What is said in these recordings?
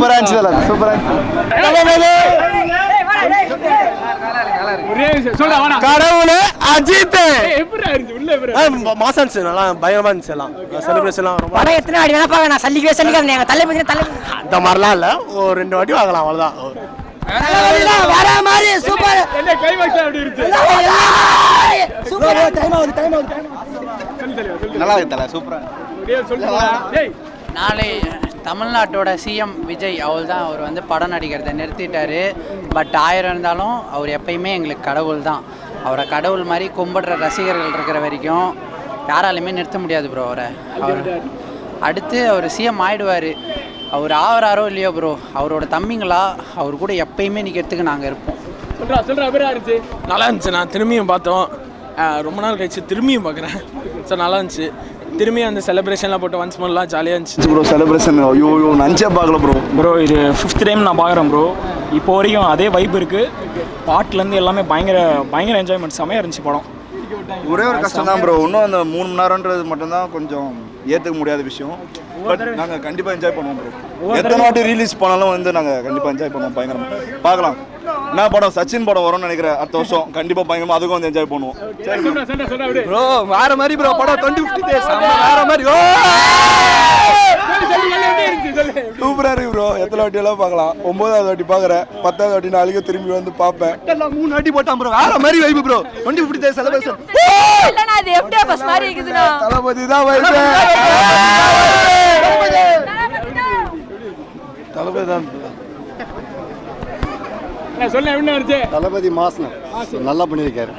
சூப்பரா இருந்துச்சு சூப்பரா கடவுளே அஜித் மாசம் இருந்துச்சு நல்லா பயங்கரமா இருந்துச்சு எல்லாம் செலிப்ரேஷன் எல்லாம் படம் எத்தனை வாட்டி வேணா பாக்க நான் சல்லிக்கவே சல்லிக்காம எங்க தலை அந்த மாதிரிலாம் இல்ல ஒரு 2 வாட்டி வாங்கலாம் அவ்வளவுதான் வேற மாதிரி சூப்பர் நல்லா இருக்கு தல சூப்பரா நாளை தமிழ்நாட்டோட சிஎம் விஜய் அவர் தான் அவர் வந்து படம் நடிக்கிறதை நிறுத்திட்டாரு. பட் 1000 இருந்தாலும் அவர் எப்பயுமே எங்களுக்கு கடவுள் தான். அவரை கடவுள் மாதிரி கும்பிடுற ரசிகர்கள் இருக்கிற வரைக்கும் யாராலையுமே நிறுத்த முடியாது ப்ரோ. அவர் அடுத்து அவர் சிஎம் ஆயிடுவார். அவர் ஆவராரோ இல்லையோ ப்ரோ, அவரோட தம்பிங்களா அவர் கூட எப்பயுமே நிற்கிறதுக்கு நாங்கள் இருப்போம். நல்லா இருந்துச்சு. நான் திரும்பியும் பார்த்தோம், ரொம்ப நாள் கழிச்சு திரும்பியும் பார்க்குறேன். ஸோ நல்லா இருந்துச்சு. திரும்பியும் அந்த செலிப்ரேஷன்லாம் போட்டு ஒன்ஸ் மோர்லாம் ஜாலியாக இருந்துச்சு ப்ரோ. செலிப்ரேஷன் ஐயோ நஞ்சே பார்க்கல ப்ரோ. இது 5th டைம் நான் பார்க்குறேன் ப்ரோ. இப்போ வரைக்கும் அதே வைப் இருக்குது. பாட்டுலேருந்து எல்லாமே பயங்கர என்ஜாய்மெண்ட், செமையாக இருந்துச்சு படம். ஒரே ஒரு கஷ்டம் தான் ப்ரோ, இன்னும் அந்த 3 மணி நேரம்ன்றது மட்டும்தான் கொஞ்சம் ஏற்றுக்க முடியாத விஷயம். பட் நாங்கள் கண்டிப்பாக என்ஜாய் பண்ணுவோம் ப்ரோ. எத்தனை வாட்டி ரிலீஸ் பண்ணாலும் வந்து நாங்கள் கண்டிப்பாக என்ஜாய் பண்ணுவோம். பயங்கரமாக பார்க்கலாம். என்ன படம், சச்சின் படம் வரும்னு நினைக்கிறேன் அடுத்த வருஷம். கண்டிப்பாக பயங்கரமாக அதுக்கும் வந்து என்ஜாய் பண்ணுவோம் ப்ரோ. வேற மாதிரி ப்ரோ படம் 2050 days வேற மாதிரி சூப்பராக இருக்கு ப்ரோ. எத்தனை வாட்டி எல்லாம் பார்க்கலாம். 9வது வாட்டி பார்க்குறேன், 10வது வாட்டி நாளைக்கு திரும்பி வந்து பார்ப்பேன். 3 வாட்டி போட்டான் ப்ரோ. வேற மாதிரி வைப்பு ப்ரோ. 2050 days செலிப்ரேஷன் தளபதி தான் வைப்பு. தளபதி தான் தளபதி மாசம் நல்லா பண்ணியிருக்காரு.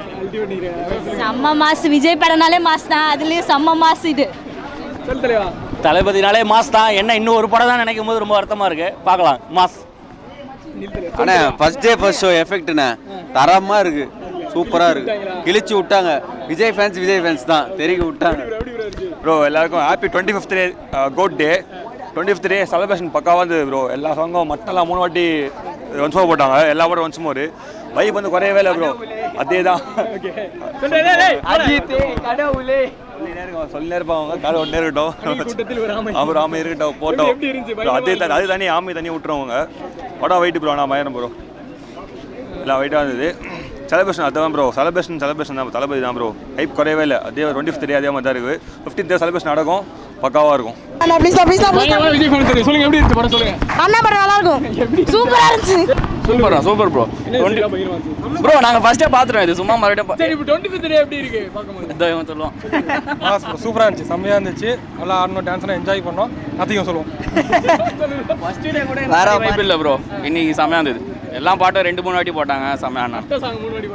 செம்ம மாசு. விஜய் படம்னாலே மாசு தான், அதுலயும் செம்ம மாசு. இது தளபதினாலே மாஸ் தான். என்ன இன்னும் ஒரு படம் தான் நினைக்கும் போது ரொம்ப வருத்தமாக இருக்கு. பார்க்கலாம் மாஸ். அண்ணே ஃபர்ஸ்ட் டே ஃபர்ஸ்ட் ஷோ எஃபெக்ட்ண்ணே தரமாக இருக்கு, சூப்பராக இருக்கு. கிழிச்சு விட்டாங்க. விஜய் ஃபேன்ஸ் தான் தெருக்கி விட்டாங்க ப்ரோ. எல்லாருக்கும் ஹாப்பி 25th டே கோட் டே. 25th டே செலிப்ரேஷன் பக்காவாக இருந்தது ப்ரோ. எல்லா சாங்கும் மட்டெல்லாம் 3 வாட்டி ஒன்ஸ் மோர் போட்டாங்க. எல்லா படம் ஒன்ஸ் மோர். வைப் வந்து குறையவே இல்லை ப்ரோ. அதே தான் சொல்லினே இருப்பாங்க. காலை ஒன்றே இருக்கட்டும், அவர் ஆமை இருக்கட்டும் போட்டோம். அதே அது தனி ஆமை தனியாக விட்டுருவாங்க. படம் வெயிட் ப்ரோ. நான் பயணம் ப்ரோ. எல்லாம் வெயிட்டாக இருந்தது. செலிப்ரேஷன் அதுதான் ப்ரோ. செலிப்ரேஷன் தான். தளபதி தான் ப்ரோ. ஹைப் குறையவே இல்லை. அதே 25th டே அதே மாதிரி தான் இருக்குது. 15th டே செலிப்ரேஷன் நடக்கும், பக்காவாக இருக்கும். Super bro. ப்ரோ நாங்கள் ஃபர்ஸ்டே பார்த்துருவோம். இது சும்மா மறுபடியும் சொல்லுவோம். சூப்பராக இருந்துச்சு, செம்மையாக இருந்துச்சு. நல்லா ஆடணும், டான்ஸ்லாம் என்ஜாய் பண்ணோம். அதிகம் சொல்லுவோம். வேற வைப் இல்லை ப்ரோ. இன்னைக்கு செம்மையாக இருந்தது. எல்லா பாட்டும் 2-3 வாட்டி போட்டாங்க. செம்மையாக ஆடினா.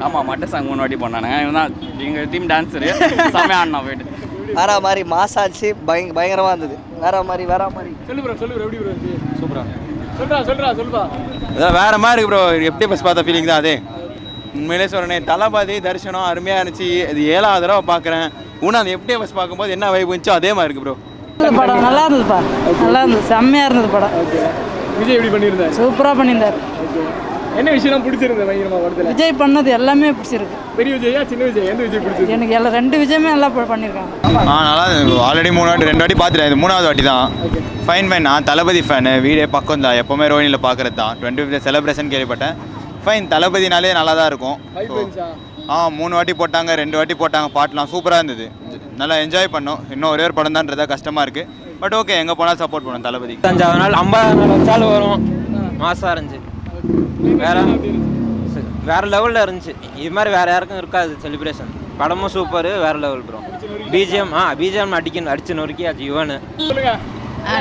ஆமாம், மட்ட சாங் 3 வாட்டி போட்டானுங்க. இவன் தான் எங்கள் டீம் டான்ஸரு. செம்மையாக ஆடினா போயிட்டு வேற மாதிரி மாசாச்சு. பயங்கரமா இருந்தது. வேற மாதிரி அதான் வேற மாதிரி இருக்கு ப்ரோ. எப்படி பஸ் பார்த்த ஃபீலிங் தான் அதே. உண்மையிலே சொல்கிறேன், தளபதி தரிசனம் அருமையாக இருந்துச்சு. இது 7வது தடவை பார்க்குறேன். இன்னும் அந்த எப்படி பஸ் பார்க்கும்போது என்ன வைப் இருந்துச்சோ அதே மாதிரி இருக்கு ப்ரோ. படம் நல்லா இருந்ததுப்பா. நல்லா இருந்தது, செம்மையாக இருந்தது படம். விஜய் எப்படி பண்ணியிருந்தார்? சூப்பராக பண்ணியிருந்தார். என்ன விஷயம் பிடிச்சிருந்தது பயங்கரமாக படத்தில்? விஜய் பண்ணது எல்லாமே பிடிச்சிருக்கு. பெரிய விஜயா சின்ன விஜய், எந்த விஜய் பிடிச்சிருக்கு? எனக்கு எல்லா 2 விஜயமே நல்லா பண்ணியிருக்காங்க. நல்லா இருந்தது. ஆல்ரெடி 3 வாட்டி 2 வாட்டி பார்த்துட்டேன். இது 3வது வாட்டி தான். ஃபைன். நான் தளபதி ஃபேனு. வீடே பக்கம் தான். எப்போவுமே ரோஹினியில் பார்க்குறது தான். 25th செலிப்ரேஷன் கேள்விப்பட்டேன். ஃபைன். தளபதினாலே நல்லா தான் இருக்கும். 3 வாட்டி போட்டாங்க, 2 வாட்டி போட்டாங்க. பாட்டுலாம் சூப்பராக இருந்தது. நல்லா என்ஜாய் பண்ணோம். இன்னும் ஒரே ஒரு படம் தான்றதா கஷ்டமாக இருக்குது. பட் ஓகே, எங்கே போனாலும் சப்போர்ட் பண்ணுவோம் தளபதி. 5வது நாள் 50 நாள் வச்சாலும் வரும். மாசாக இருந்துச்சு. வேற லெவலில் இருந்துச்சு. இது மாதிரி வேற யாருக்கும் இருக்காது செலிப்ரேஷன். படமும் சூப்பர், வேற லெவல் ப்ரோ. பிஜிஎம் அடிச்சு நொறுக்கியாச்சு யுவன்.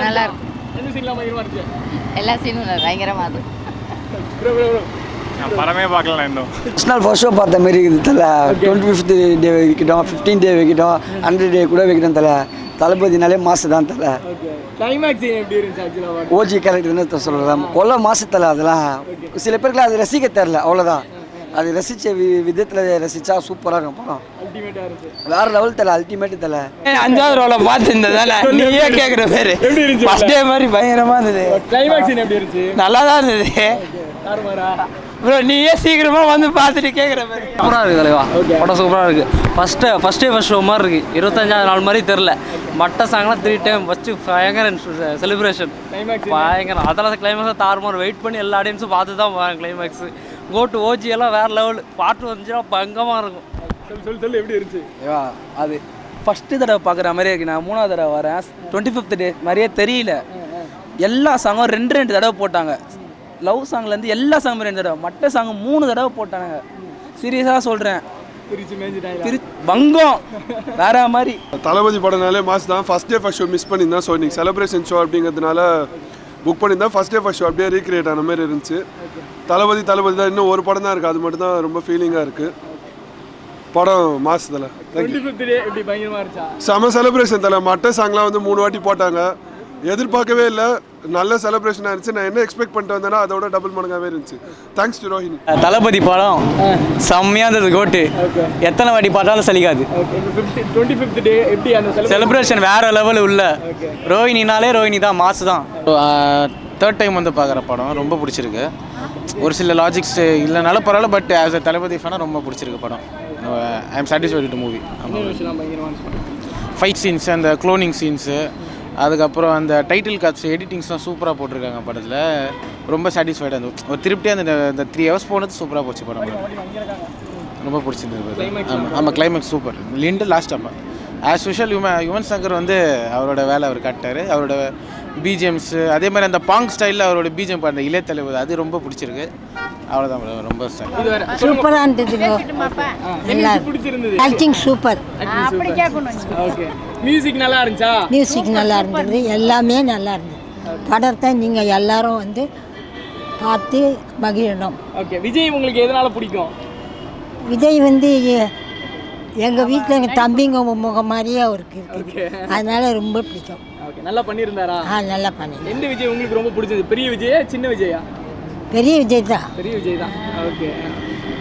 நல்லா இருக்கும். எல்லா சீனும் பயங்கரமாக அது. படமே பார்க்கலாம். இன்னும் ஃபர்ஸ்ட் ஷோ பார்த்த மாதிரி இருக்குது தலை. 25th டே வைக்கட்டும், 15th டே வைக்கட்டும், 100 டே கூட வைக்கட்டும் தலை. தளபதினாலே மாசு தான் தலை. ஓஜி கேரக்டர்னு சொல்லலாம். கொல்ல மாசு தலை. அதெல்லாம் சில பேருக்குலாம் அது ரசிக்க தெரில, அவ்வளோதான். அது ரசித்த விதத்தில் ரசித்தா சூப்பராக இருக்கும் படம். வேற லெவல் தலை. அல்டிமேட் தலை. 5வது ரோல பார்த்துருந்ததால நீயே கேட்குற பேர். ஃபர்ஸ்ட் டே மாதிரி பயங்கரமாக இருந்தது. நல்லா தான் இருந்தது. ப்ரோ நீயே சீக்கிரமா வந்து பார்த்துட்டு கேட்குற மாதிரி. சூப்பராக இருக்குது தலைவா. படம் சூப்பராக இருக்குது. ஃபஸ்ட் ஷோ மாதிரி இருக்குது. 25ஆவது நாள் மாதிரி தெரில. மட்ட சாங்லாம் 3 டைம் ஃபஸ்ட்டு பயங்கர செலிப்ரேஷன் பயங்கரம். அதெல்லாம் கிளைமேக்ஸாக தாறுமாறு வெயிட் பண்ணி எல்லா ஆடியன்ஸும் பார்த்து தான் போகிறாங்க. கிளைமேக்ஸு கோட்டு ஓஜி எல்லாம் வேறு லெவல். பாட்டு வந்துச்சுன்னா பங்கமாக இருக்கும். சொல்லு எப்படி இருந்துச்சு? அது ஃபஸ்ட்டு தடவை பார்க்குற மாதிரியே இருக்குது. நான் 3ஆவது தடவை வரேன். 25th டே மாதிரியே தெரியல. எல்லா சாங்கும் 2 தடவை போட்டாங்க. லவ் சாங்லேருந்து எல்லா சாங்கும் 2 தடவை. மற்ற சாங் 3 தடவை போட்டானுங்க. சீரியஸாக சொல்கிறேன். பங்கம் வேற மாதிரி. தளபதி படம்னாலே மாஸ் தான். First day first show miss பண்ணியிருந்தேன். ஸோ நீங்கள் செலிப்ரேஷன் ஷோ அப்படிங்கிறதுனால புக் பண்ணியிருந்தேன். ஃபஸ்ட் டே ஃபஸ்ட் ஷோ அப்படியே ரீக்ரியேட் ஆன மாதிரி இருந்துச்சு. தளபதி தான். இன்னும் ஒரு படம் தான் இருக்குது. அது மட்டும் தான் ரொம்ப ஃபீலிங்காக இருக்குது. படம் மாஸ் தலை. செம செலிப்ரேஷன் தலை. மற்ற சாங்லாம் வந்து 3 வாட்டி போட்டாங்க. எதிர்பார்க்கவே இல்லை. நல்ல செலிப்ரேஷனாக இருந்துச்சு. நான் என்ன எக்ஸ்பெக்ட் பண்ணிட்டு வந்தேன்னா அதோட டபுள் மடங்காகவே இருந்துச்சு. Thanks to Rohini. தளபதி படம் செம்மையாக இருந்தது. கோட்டு எத்தனை வாட்டி பார்த்தாலும் சலிக்காது. 25th டே எப்படி அந்த செலிப்ரேஷன் வேற லெவல் உள்ள. ரோஹினினாலே ரோஹினி தான், மாசு தான். 3rd டைம் வந்து பார்க்குற படம் ரொம்ப பிடிச்சிருக்கு. ஒரு சில லாஜிக்ஸ் இல்லைனாலும் பரவாயில்ல. பட் ஆஸ் அ தளபதி ஃபேனாக ரொம்ப பிடிச்சிருக்கு படம். I am satisfied with movie. Fight scenes, அந்த க்ளோனிங் சீன்ஸு, அதுக்கப்புறம் அந்த டைட்டில் கார்ட்ஸ் எடிட்டிங்ஸ்லாம் சூப்பராக போட்டிருக்காங்க படத்தில். ரொம்ப சாட்டிஸ்ஃபைடாக இருந்தது. ஒரு திருப்தியாக அந்த 3 hours போனது சூப்பராக போச்சு படம். ரொம்ப பிடிச்சிருந்தது. ஆமாம் கிளைமேக்ஸ் சூப்பர். லிண்டு லாஸ்ட் அப்போ ஆஸ் யூஷுவல் யுவன் சங்கர் வந்து அவரோட வேலை அவர் காட்டார். அவரோட பிஜிஎம்ஸு அதே மாதிரி அந்த பாங் ஸ்டைலில் அவரோட பிஜிஎம் பாருந்த இளைய தலைவர் அது ரொம்ப பிடிச்சிருக்கு. அவ்வளோதான் ரொம்ப சூப்பராக இருந்தது. Acting super. மியூசிக் நல்லா இருந்துச்சா? மியூசிக் நல்லா இருந்தது. எல்லாமே நல்லா இருந்தது. படத்தை நீங்கள் எல்லாரும் வந்து பார்த்து மகிழணும். ஓகே. விஜய் உங்களுக்கு எதனால பிடிக்கும்? விஜய் வந்து எங்கள் வீட்டில் எங்கள் தம்பிங்க முகம் மாதிரியே அவருக்கு இருக்குது. அதனால ரொம்ப பிடிக்கும். ஓகே. நல்லா பண்ணியிருந்தாரா? நல்லா பண்ணி. எந்த விஜய் உங்களுக்கு ரொம்ப பிடிச்சது? பெரிய விஜயா சின்ன விஜயா? பெரிய விஜய் தான். பெரிய விஜய் தான். ஓகே.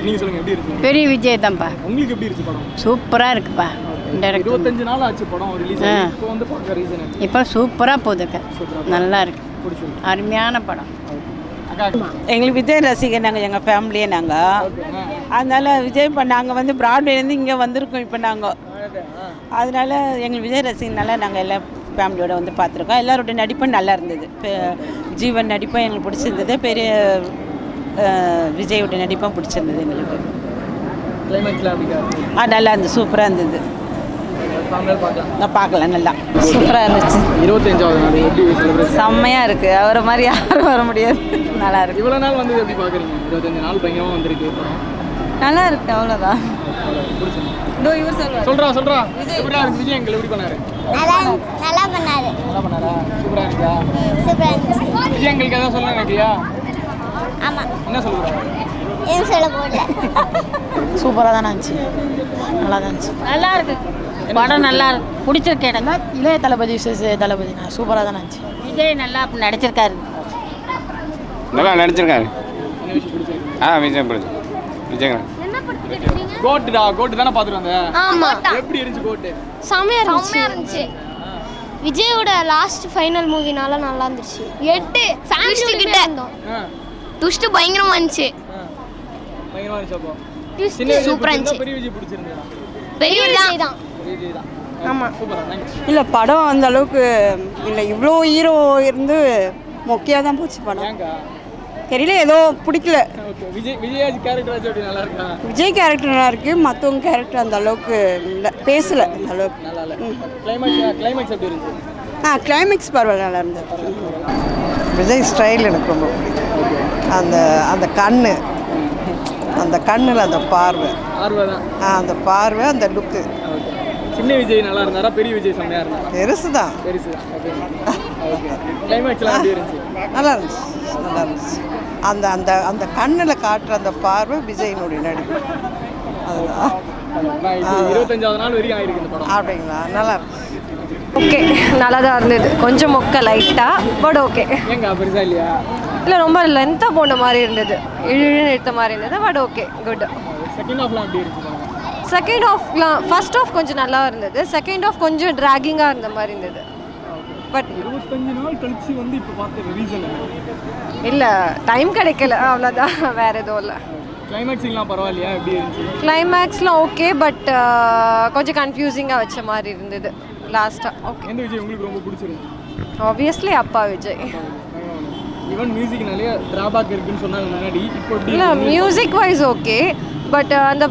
நீங்கள் சொல்லுங்கள் எப்படி இருக்கு? பெரிய விஜய் தான்ப்பா. உங்களுக்கு எப்படி இருக்கு படம்? சூப்பராக இருக்குப்பா. 25 நாள் ஆச்சு படம் ரிலீஸ் ஆகி. இப்போ வந்து பார்க்க ரீசன் இப்போ சூப்பராக போகுதுங்க. நல்லா இருக்கு. அருமையான படம். எங்களுக்கு விஜய் ரசிகர் நாங்கள், எங்கள் ஃபேமிலியே நாங்கள். அதனால விஜய் நாங்கள் வந்து ப்ராட்வேலேருந்து இங்கே வந்திருக்கோம் இப்போ நாங்கள். அதனால எங்களுக்கு விஜய் ரசிகர்னால நாங்கள் எல்லாம் ஃபேமிலியோட வந்து பார்த்துருக்கோம். எல்லாரோட நடிப்பும் நல்லா இருந்தது. ஜீவன் நடிப்பும் எங்களுக்கு பிடிச்சிருந்தது. பெரிய விஜயோட நடிப்பும் பிடிச்சிருந்தது எங்களுக்கு. நல்லா இருந்தது. சூப்பராக இருந்தது. நான் பார்க்கலாம். நல்லா சூப்பராக இருந்துச்சு. 25வது நாள் எப்படி செலிப்ரேஷன்? செம்மையாக இருக்குது. அவரை மாதிரி யாரும் வர முடியாது. நல்லா இருக்கு. இவ்வளோ நாள் வந்து எப்படி பார்க்குறீங்க? 25 நாள் பயங்கரமாக வந்திருக்கு. நல்லா இருக்கு. அவ்வளோதான். சொல்றா எப்படியா இருக்கு? விஜய் எங்களை எப்படி பண்ணாரு? நல்லா பண்ணாரு. நல்லா பண்ணாரா? சூப்பராக இருக்கா? சூப்பராக இருந்துச்சு. விஜய் எங்களுக்கு எதாவது சொல்ல நினைக்கிறியா? ஆமாம். என்ன சொல்லுவாங்க? ஏன் சொல்ல போகல. சூப்பராக தானே இருந்துச்சு. நல்லா தான் இருந்துச்சு. நல்லா இருக்கு. படம் நல்லா பிடிச்சிருக்கு. எனக்கு இளைய தளபதி தளபதி சூப்பராக தானே இருந்துச்சு. விஜய் நல்லா நடிச்சிருக்காரு. நல்லா நடிச்சிருக்காரு. விஜய் விஜய் கோட்டு தானே பார்த்துட்டு வந்தேன். ஆமா. எப்படி இருந்துச்சு கோட்டு? செமையா இருந்துச்சு. விஜயோட லாஸ்ட் ஃபைனல் மூவினால நல்லா இருந்துச்சு. 8 ஃபேன்ஸ் கிட்ட இருந்தோம். ட்விஸ்ட் பயங்கரமா இருந்துச்சு. பயங்கரமா இருந்துச்சு. அப்போ ட்விஸ்ட் சூப்பரா இருந்துச்சு. பெரிய விஜய் பிடிச்சிருந்தா? பெரிய விஜய் தான். ஆமாம். இல்லை படம் அந்த அளவுக்கு இல்லை. இவ்வளோ ஹீரோ இருந்து மொக்கையாக தான் போச்சு படம். தெரியல, ஏதோ பிடிக்கல. விஜய் கேரக்டர் எப்படி நல்லா இருக்கா? விஜய் கேரக்டர் நல்லா இருக்கு. மற்றவங்க கேரக்டர் அந்த அளவுக்கு இல்லை, பேசலை அந்த அளவுக்கு. கிளைமேக்ஸ் எப்படி இருந்துச்சு? கிளைமேக்ஸ் பரவாயில்ல, நல்லா இருந்தது. விஜய் ஸ்டைல் எனக்கு ரொம்ப பிடிக்கும். அந்த கண்ணு, அந்த கண்ணில் அந்த பார்வை, அந்த பார்வை, அந்த லுக்கு. சின்ன விஜய் நல்லா இருந்தாரா? பெரிய விஜய் செம்மையா இருந்தாரா? பெருசு தான். கிளைமேக்ஸ்லாம் எப்படி இருந்துச்சு? நல்லா இருந்துச்சு. நல்லா இருந்துச்சு. அந்த அந்த அந்த கண்ணில் காட்டுற அந்த பார்வை விஜயினுடைய நடிப்பு. அதுதான் 25வது நாள் வரைக்கும் ஆயிருக்கு இந்த படம். அப்படிங்களா? நல்லா இருந்துச்சு. ஓகே, நல்லா தான் இருந்தது. கொஞ்சம் மொக்க லைட்டாக, பட் ஓகே. ஏங்க பெருசா இல்லையா? இல்லை, ரொம்ப லென்த்தாக போன மாதிரி இருந்தது. இழுன்னு எடுத்த மாதிரி இருந்தது. But okay, good. செகண்ட் ஹாஃப்லாம் எப்படி இருந்துச்சு? செகண்ட் ஹாஃப்லாம் ஃபர்ஸ்ட் ஹாஃப் கொஞ்சம் நல்லா இருந்தது. செகண்ட் ஹாஃப் கொஞ்சம் ட்ராகிங்காக இருந்த மாதிரி இருந்தது. பட் 25 நாள் கழிச்சு வந்து இப்போ பார்த்த ரீசன் இல்லை டைம் கிடைக்கல அவ்வளோதான், வேறு எதுவும் இல்லை. கிளைமேக்ஸிங்லாம் பரவாயில்லையா, எப்படி இருந்துச்சு? கிளைமேக்ஸ்லாம் ஓகே, பட் கொஞ்சம் கன்ஃபியூசிங்காக வச்ச மாதிரி இருந்தது லாஸ்ட்டாக. ஓகே. எந்த விஜய் உங்களுக்கு ரொம்ப பிடிச்சிருந்துச்சு? ஆப்வியஸ்லி அப்பா விஜய். ஈவன் மியூசிக் நிறைய டிராபேக் இருக்குன்னு சொன்னாங்க முன்னாடி, இப்போ எப்படி? இல்லை மியூசிக் வைஸ் ஓகே, பட் அந்த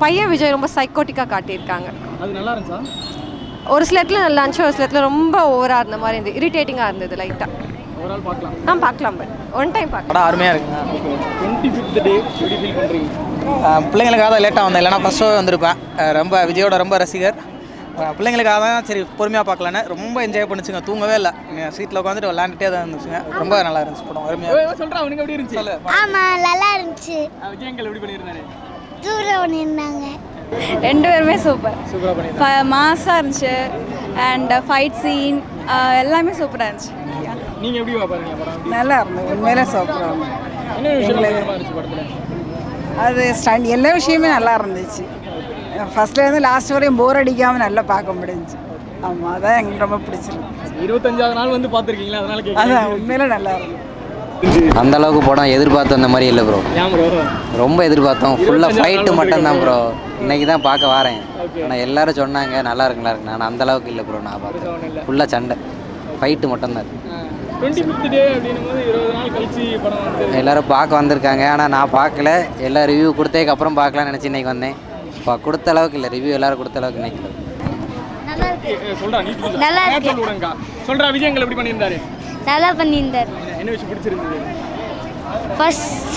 பையன் விஜய் ரொம்ப சைக்கோட்டிக்காக காட்டியிருக்காங்க. அது நல்லா இருந்துச்சா? ஒரு சில இடத்துல நல்லா இருந்துச்சு, ஒரு சில இடத்துல ரொம்ப ஓவராக இருந்த மாதிரி இருந்தது, இரிட்டேட்டிங்காக இருந்தது லைட்டாக. ஓவரால் பார்க்கலாம். பார்க்கலாம், பட் ஒன் டைம் பார்க்கலாம். படம் அருமையாக இருக்குங்க. 25th டே எப்படி ஃபீல் பண்ணுறீங்க? பிள்ளைங்களுக்காக தான் லேட்டாக வந்தேன், இல்லைனா ஃபஸ்ட் ஷோ வந்திருப்பேன். ரொம்ப விஜயோட ரொம்ப ரசிகர். பிள்ளைங்களுக்காக தான் சரி பொறுமையாக பார்க்கலான்னு ரொம்ப என்ஜாய் பண்ணிச்சுங்க. தூங்கவே இல்லை, சீட்டில் உட்காந்துட்டு விளாண்டுட்டே தான் இருந்துச்சுங்க. ரொம்ப நல்லா இருந்துச்சு படம், அருமையாக. சொல்கிறேன், அவனுக்கு எப்படி இருந்துச்சு? ஆமாம், நல்லா இருந்துச்சு. விஜயங்கள் எப்படி பண்ணியிருந்தாரு? தூரம் பண்ணியிருந்தாங்க. ரெண்டு பேருமே சூப்பர், சூப்பராக பண்ணியிருந்தாங்க. மாஸாக இருந்துச்சு. அண்ட் ஃபைட் சீன் எல்லாமே சூப்பராக இருந்துச்சு. நீங்கள் எப்படி பார்ப்பீங்க படம்? நல்லா இருந்தது, உண்மையிலே சூப்பராக இருந்தது. என்ன விஷயம் இருந்துச்சு படத்தில்? அது ஸ்டாண்ட் எல்லா விஷயமே நல்லா இருந்துச்சு. ஃபஸ்ட்லேருந்து லாஸ்ட் வரையும் போர் அடிக்காமல் நல்லா பார்க்க முடிஞ்சுச்சு. ஆமாம், அதான் எங்களுக்கு ரொம்ப பிடிச்சிருக்கு. 25வது நாள் வந்து பார்த்துருக்கீங்களா, அதனால அதான் கேட்குறேன். உண்மையிலே நல்லா இருந்தது. அந்த அளவுக்கு படம் எதிர்பார்த்த அந்த மாதிரி இல்லை ப்ரோ. ஏன் ப்ரோ? ரொம்ப எதிர்பார்த்தோம். ஃபுல்லாக ஃபைட்டு மட்டும்தான் ப்ரோ. இன்னைக்கு தான் பார்க்க வரேன். ஆனால் எல்லாரும் சொன்னாங்க நல்லா இருக்குங்களா இருக்கு. நான் அந்த அளவுக்கு இல்லை ப்ரோ. நான் பார்த்தேன் ஃபுல்லாக சண்டை ஃபைட்டு மட்டும்தான். 25th டே அப்படின்னும்போது 20 நாள் கழிச்சு படம் வந்து எல்லாரும் பார்க்க வந்திருக்காங்க. ஆனால் நான் பார்க்கல. எல்லாம் ரிவ்யூ கொடுத்ததுக்கு அப்புறம் பார்க்கலாம்னு நினச்சி இன்னைக்கு வந்தேன். கொடுத்த அளவுக்கு இல்லை ரிவ்யூ, எல்லாரும் கொடுத்த அளவுக்கு இன்னைக்கு இல்லை. சொல்றா, நீ நல்லா இருக்கு. சொல்லுங்க. சொல்றா, விஜயங்கள் எப்படி பண்ணியிருந்தாரு? நல்லா பண்ணியிருந்தார். என்ன விஷயம் பிடிச்சிருந்தது? ஃபர்ஸ்ட்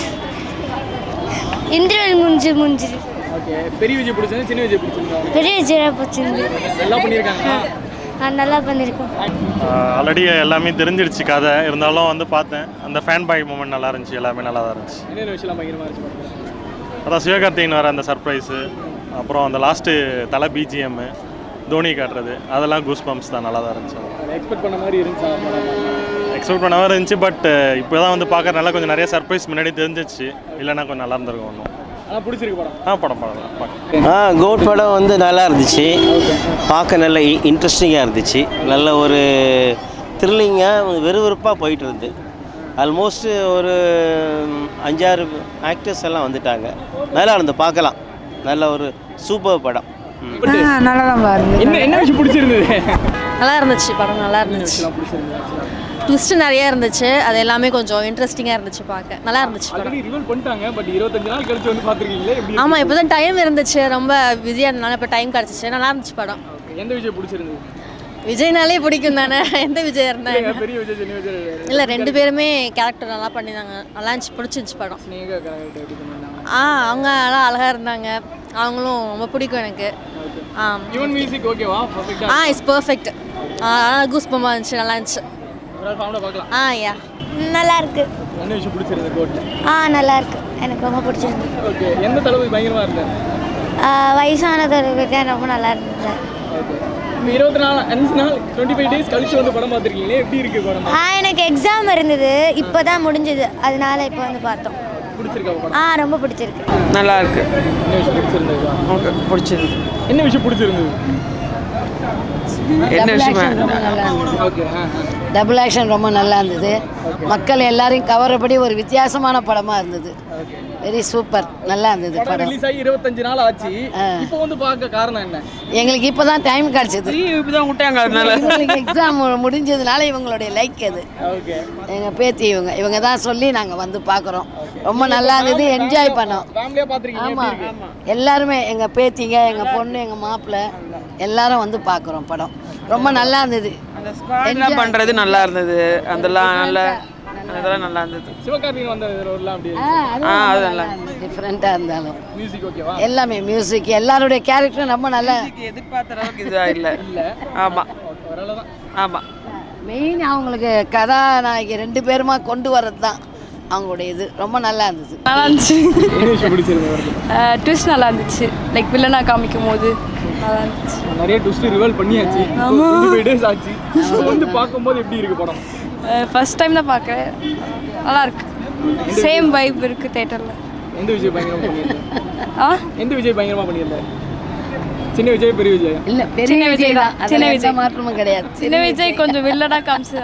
இந்திரன் முஞ்சு. ஓகே. பெரிய விஜய் பிடிச்சது, சின்ன விஜய் பிடிச்சிருந்தா? பெரிய விஜய் பிடிச்சிருந்து. நல்லா பண்ணியிருக்காங்க. நல்லா பண்ணியிருக்கோம். ஆல்ரெடி எல்லாமே தெரிஞ்சிருச்சு கதை, இருந்தாலும் வந்து பார்த்தேன். அந்த ஃபேன் பாய் மூமெண்ட் நல்லா இருந்துச்சு, எல்லாமே நல்லா தான் இருந்துச்சு. என்ன விஷயம் பயங்கரமாக இருந்துச்சு? அதான் சிவகார்த்திகேயன் வர அந்த சர்ப்ரைஸு, அப்புறம் அந்த லாஸ்ட்டு தலை பிஜிஎம்மு, தோனி காட்டுறது, அதெல்லாம் கூஸ் பம்ப்ஸ் தான், நல்லா தான் இருந்துச்சு. எக்ஸ்பெக்ட் பண்ண மாதிரி இருந்துச்சா? எக்ஸ்பெக்ட் பண்ண மாதிரி இருந்துச்சு. பட் இப்போ தான் வந்து பார்க்கறதுனால கொஞ்சம் நிறைய சர்ப்ரைஸ் முன்னாடி தெரிஞ்சிச்சு. இல்லைன்னா கொஞ்சம் நல்லா இருந்திருக்கும் ஒன்றும். ஆனால் பிடிச்சிருக்கு படம்? படம் கோட் படம் வந்து நல்லா இருந்துச்சு. பார்க்க நல்ல இன்ட்ரெஸ்டிங்காக இருந்துச்சு. நல்ல ஒரு த்ரில்லிங்காக விறுவிறுப்பாக போயிட்டு இருந்து. ஆல்மோஸ்ட் ஒரு 5-6 ஆக்டர்ஸ் எல்லாம் வந்துட்டாங்க. நல்லா இருந்து பார்க்கலாம். நல்ல ஒரு சூப்பர் படம். நல்லா தான் பாருங்க. என்ன விஷயம் பிடிச்சிருந்தது? நல்லா இருந்துச்சு படம், நல்லா இருந்துச்சு. ட்விஸ்ட் நிறைய இருந்துச்சு, அது எல்லாமே கொஞ்சம் இன்ட்ரெஸ்டிங்காக இருந்துச்சு பார்க்க. நல்லா இருந்துச்சு படம். ஆல்ரெடி ரிவீல் பண்ணிட்டாங்க, பட் 25 நாள் கழிச்சு வந்து பார்த்துருக்கீங்களே, எப்படி? ஆமாம், இப்போ தான் டைம் இருந்துச்சு, ரொம்ப பிஸியாக இருந்தனால இப்போ டைம் கிடச்சிச்சு. நல்லா இருந்துச்சு படம். எந்த விஜய் பிடிச்சிருந்தது? விஜய்னாலே பிடிக்கும் தானே, எந்த விஜய் இருந்தாங்க? பெரிய விஜய், சின்ன விஜய் இல்லை, ரெண்டு பேருமே கேரக்டர் நல்லா பண்ணியிருந்தாங்க. நல்லா இருந்துச்சு, பிடிச்சிருந்துச்சு படம். ஸ்னேகா கேரக்டர் எப்படி பண்ணிருந்தாங்க? அவங்க நல்லா அழகாக இருந்தாங்க. அவங்களும் ரொம்ப பிடிக்கும் எனக்கு. ஈவன் மியூசிக் ஓகேவா? பர்ஃபெக்ட்டா? It's perfect. கூஸ் பம்பாக இருந்துச்சு, நல்லா இருந்துச்சு. ஒரு ஃபார்ம்ல பார்க்கலாம். யா, நல்லா இருக்கு. என்ன விஷயம் பிடிச்சிருந்தது கோட்ல? நல்லா இருக்கு, எனக்கு ரொம்ப பிடிச்சிருந்து. ஓகே. எந்த தளபதி பயங்கரமா இருந்தாரு? வயசான தளபதி ரொம்ப நல்லா இருந்தது. ஓகே. 25 நாள் 25 டேஸ் கழிச்சு வந்து படம் பார்த்துருக்கீங்களே, எப்படி இருக்கு படம்? எனக்கு எக்ஸாம் இருந்தது, இப்போ தான் முடிஞ்சது, அதனால இப்போ வந்து பார்த்தோம். பிடிச்சிருக்கா படம்? ரொம்ப பிடிச்சிருக்கு. நல்லா இருக்கு. என்ன விஷயம் பிடிச்சிருந்தது? பிடிச்சிருந்து. என்ன விஷயம் பிடிச்சிருந்தது? என்ன விஷயம்? ஓகே. டபுள் ஆக்ஷன் ரொம்ப நல்லா இருந்தது. மக்கள் எல்லாரையும் கவரபடி ஒரு வித்தியாசமான படமாக இருந்தது. வெரி சூப்பர், நல்லா இருந்தது படம். ரிலீஸ் ஆகி 25 நாள் ஆச்சு, இப்போ வந்து பார்க்க காரணம் என்ன? எங்களுக்கு இப்போ தான் டைம் கிடச்சிது. இப்போ தான் விட்டாங்க, அதனால எக்ஸாம் முடிஞ்சதுனால இவங்களுடைய லைக் அது. ஓகே. எங்கள் பேத்தி இவங்க தான் சொல்லி நாங்கள் வந்து பார்க்குறோம். ரொம்ப நல்லா இருந்தது, என்ஜாய் பண்ணோம். ஃபேமிலியாக பார்த்துருக்கீங்க? ஆமாம், எல்லாருமே எங்கள் பேத்திங்க, எங்கள் பொண்ணு, எங்கள் மாப்பிள்ளை எல்லாரும் வந்து பார்க்குறோம் படம். ரொம்ப நல்லா இருந்தது. அந்த ஸ்குவாட்லாம் பண்ணுறது நல்லா இருந்தது. அதெல்லாம் அதெல்லாம் நல்லா இருந்தது. சிவகார்த்திகேயன் வந்த ரோல்லாம் அப்படி அது நல்லா டிஃப்ரெண்ட்டாக இருந்தாலும் மியூசிக் ஓகேவா? எல்லாமே மியூசிக், எல்லாருடைய கேரக்டரும் ரொம்ப நல்லா. எதிர்பார்த்த அளவுக்கு இதாக இல்லை. ஆமாம். ஆமாம். மெயின் அவங்களுக்கு கதாநாயகி 2 பேருமா கொண்டு வர்றது தான் அவங்களுடைய இது. ரொம்ப நல்லா இருந்துச்சு. நல்லா இருந்துச்சு. என்ன விஷயம் பிடிச்சிருந்தது? ட்விஸ்ட் நல்லா இருந்துச்சு, லைக் வில்லனா காமிக்கும் போது நல்லா இருந்துச்சு. நிறைய ட்விஸ்ட் ரிவீல் பண்ணியாச்சு. 25 டேஸ் ஆச்சு, வந்து பார்க்கும்போது எப்படி இருக்கு படம்? ஃபர்ஸ்ட் டைம் தான் பார்க்குறேன், நல்லா இருக்கு. சேம் வைப் இருக்கு தேட்டரில். எந்த விஜய் பயங்கரமாக பண்ணியிருந்தாரு? எந்த விஜய் பயங்கரமாக பண்ணியிருந்தாரு? சின்ன விஜய் பெரிய விஜய் இல்லை சின்ன விஜய் தான். சின்ன அதில் எந்த விஜய் மாற்றமும் கிடையாது. சின்ன விஜய் கொஞ்சம் வில்லனா காமிச்சு